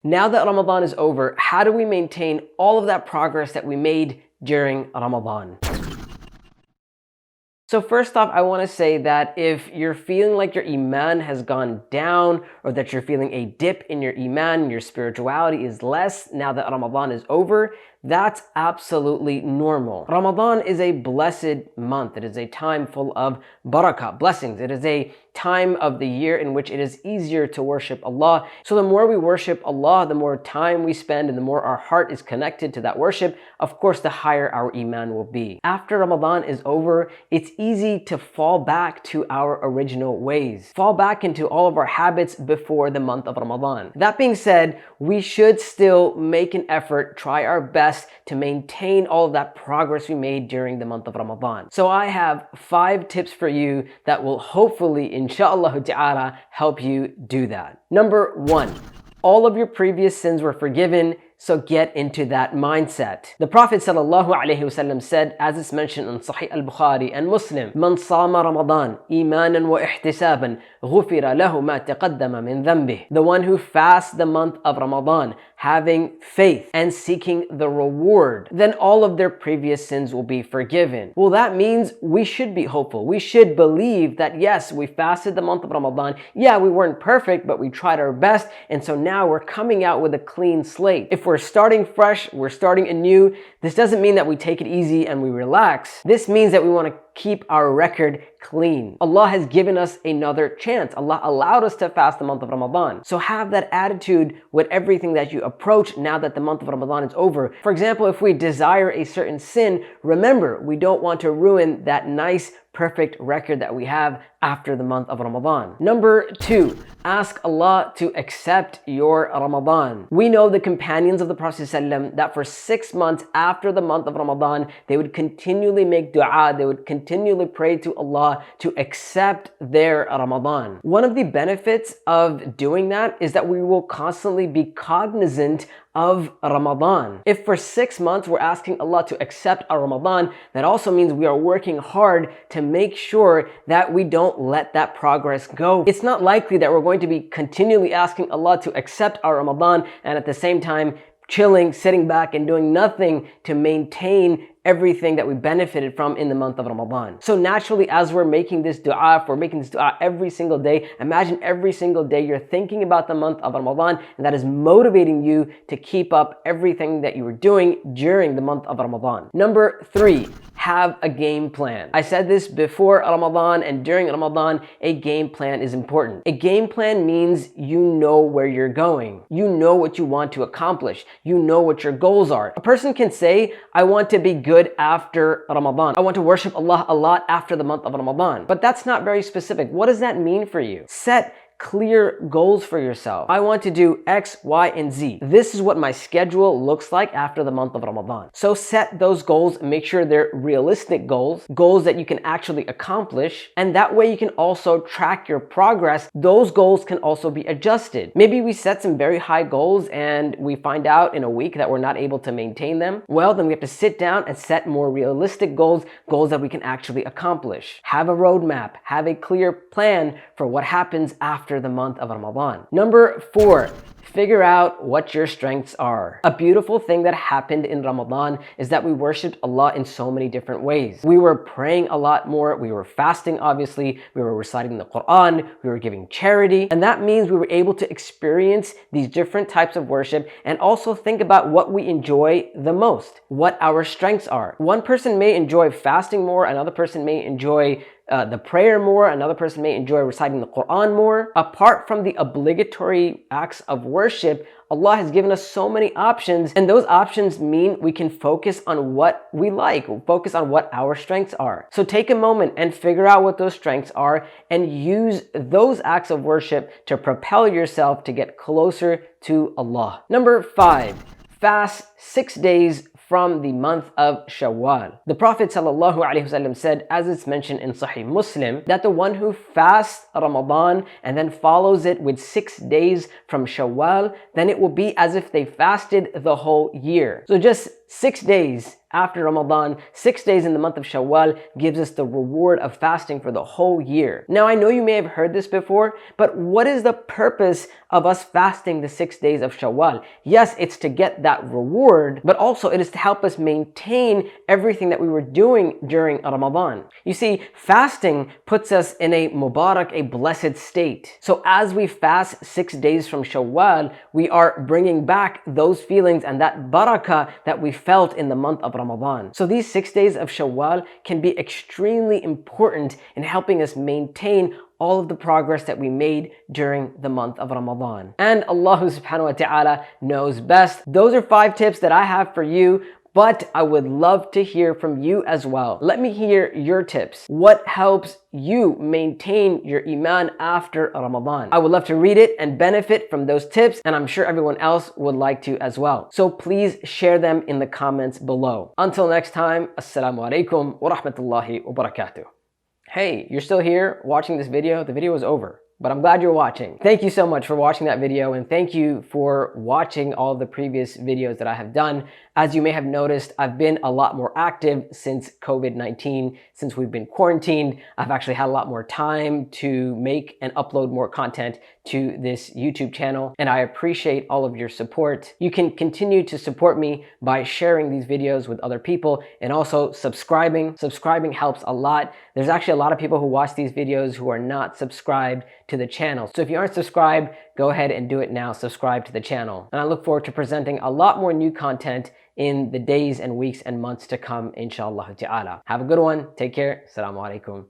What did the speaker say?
Now that Ramadan is over, how do we maintain all of that progress that we made during Ramadan? So first off, I want to say that if you're feeling like your iman has gone down, or that you're feeling a dip in your iman, your spirituality is less now that Ramadan is over, that's absolutely normal. Ramadan is a blessed month. It is a time full of barakah, blessings. It is a time of the year in which it is easier to worship Allah. So the more we worship Allah, the more time we spend and the more our heart is connected to that worship, of course, the higher our iman will be. After Ramadan is over, it's easy to fall back to our original ways, fall back into all of our habits before the month of Ramadan. That being said, we should still make an effort, try our best to maintain all of that progress we made during the month of Ramadan. So I have 5 tips for you that will hopefully, inshallah ta'ala, help you do that. Number 1, all of your previous sins were forgiven, so get into that mindset. The Prophet ﷺ said, as it's mentioned in Sahih al-Bukhari and Muslim, "Man sama Ramadan imanan wa ihtisaban, ghufira lahu ma taqaddama min dhanbih." The one who fasts the month of Ramadan, having faith and seeking the reward, then all of their previous sins will be forgiven. Well, that means we should be hopeful. We should believe that yes, we fasted the month of Ramadan. Yeah, we weren't perfect, but we tried our best, and so now we're coming out with a clean slate. If we're starting fresh, we're starting anew, this doesn't mean that we take it easy and we relax. This means that we want to keep our record clean. Allah has given us another chance. Allah allowed us to fast the month of Ramadan. So have that attitude with everything that you approach now that the month of Ramadan is over. For example, if we desire a certain sin, remember, we don't want to ruin that nice, perfect record that we have after the month of Ramadan. Number 2, ask Allah to accept your Ramadan. We know the companions of the Prophet ﷺ that for 6 months after the month of Ramadan, they would continually make dua, they would continually pray to Allah to accept their Ramadan. One of the benefits of doing that is that we will constantly be cognizant of Ramadan. If for 6 months we're asking Allah to accept our Ramadan, that also means we are working hard to make sure that we don't let that progress go. It's not likely that we're going to be continually asking Allah to accept our Ramadan and at the same time chilling, sitting back and doing nothing to maintain everything that we benefited from in the month of Ramadan. So naturally, as we're making this dua, if we're making this dua every single day, imagine every single day you're thinking about the month of Ramadan, and that is motivating you to keep up everything that you were doing during the month of Ramadan. Number 3, have a game plan. I said this before Ramadan and during Ramadan, a game plan is important. A game plan means you know where you're going. You know what you want to accomplish. You know what your goals are. A person can say, I want to be good after Ramadan. I want to worship Allah a lot after the month of Ramadan. But that's not very specific. What does that mean for you? Set clear goals for yourself. I want to do X, Y, and Z. This is what my schedule looks like after the month of Ramadan. So set those goals, make sure they're realistic goals, goals that you can actually accomplish, and that way you can also track your progress. Those goals can also be adjusted. Maybe we set some very high goals and we find out in a week that we're not able to maintain them. Well, then we have to sit down and set more realistic goals, goals that we can actually accomplish. Have a roadmap, have a clear plan for what happens after the month of Ramadan. Number 4, figure out what your strengths are. A beautiful thing that happened in Ramadan is that we worshiped Allah in so many different ways. We were praying a lot more, we were fasting obviously, we were reciting the Quran, we were giving charity, and that means we were able to experience these different types of worship and also think about what we enjoy the most, what our strengths are. One person may enjoy fasting more, another person may enjoy the prayer more, another person may enjoy reciting the Quran more. Apart from the obligatory acts of worship, Allah has given us so many options, and those options mean we can focus on what we like, focus on what our strengths are. So take a moment and figure out what those strengths are and use those acts of worship to propel yourself to get closer to Allah. Number 5, fast 6 days from the month of Shawan. The Prophet ﷺ said, as it's mentioned in Sahih Muslim, that the one who fasts Ramadan and then follows it with 6 days from Shawwal, then it will be as if they fasted the whole year. So just 6 days after Ramadan, 6 days in the month of Shawwal gives us the reward of fasting for the whole year. Now, I know you may have heard this before, but what is the purpose of us fasting the 6 days of Shawwal? Yes, it's to get that reward, but also it is to help us maintain everything that we were doing during Ramadan. You see, fasting puts us in a mubarak, a blessed state. So as we fast 6 days from Shawwal, we are bringing back those feelings and that barakah that we felt in the month of Ramadan. So these 6 days of Shawwal can be extremely important in helping us maintain all of the progress that we made during the month of Ramadan. And Allah subhanahu wa ta'ala knows best. Those are 5 tips that I have for you, but I would love to hear from you as well. Let me hear your tips. What helps you maintain your iman after Ramadan? I would love to read it and benefit from those tips, and I'm sure everyone else would like to as well. So please share them in the comments below. Until next time, Assalamu alaikum wa rahmatullahi wa barakatuh. Hey, you're still here watching this video? The video is over, but I'm glad you're watching. Thank you so much for watching that video, and thank you for watching all of the previous videos that I have done. As you may have noticed, I've been a lot more active since COVID-19, since we've been quarantined. I've actually had a lot more time to make and upload more content to this YouTube channel, and I appreciate all of your support. You can continue to support me by sharing these videos with other people and also subscribing. Subscribing helps a lot. There's actually a lot of people who watch these videos who are not subscribed to the channel. So if you aren't subscribed, go ahead and do it now. Subscribe to the channel. And I look forward to presenting a lot more new content in the days and weeks and months to come, inshallah ta'ala. Have a good one. Take care. Assalamu alaikum.